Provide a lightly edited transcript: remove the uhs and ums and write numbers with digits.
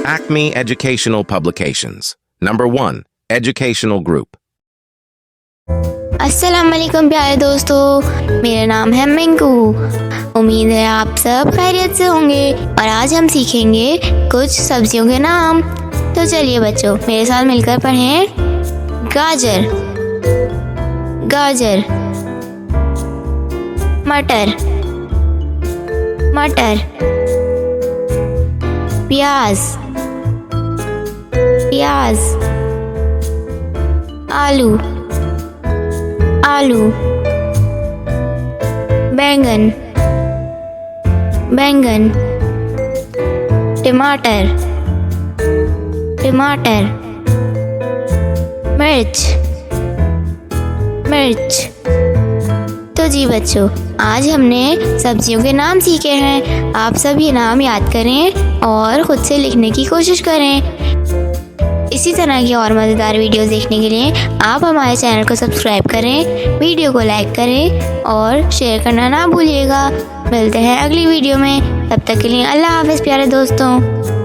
Acme Educational Publications. Number 1. Educational Group. अस्सलाम वालेकुम प्यारे दोस्तों, मेरा नाम है मिंकू। उम्मीद है आप सब खैरियत से होंगे और आज हम सीखेंगे कुछ सब्जियों के नाम। तो चलिए बच्चों, मेरे साथ मिलकर पढ़ें। गाजर, गाजर। मटर, मटर। प्याज, प्याज। आलू, आलू। बैंगन, बैंगन। टमाटर, टमाटर। मिर्च, मिर्च। तो जी बच्चों, आज हमने सब्जियों के नाम सीखे हैं। आप सब ये नाम याद करें और खुद से लिखने की कोशिश करें। इसी तरह की और मज़ेदार वीडियोस देखने के लिए आप हमारे चैनल को सब्सक्राइब करें, वीडियो को लाइक करें और शेयर करना ना भूलिएगा। मिलते हैं अगली वीडियो में, तब तक के लिए अल्लाह हाफ़िज़ प्यारे दोस्तों।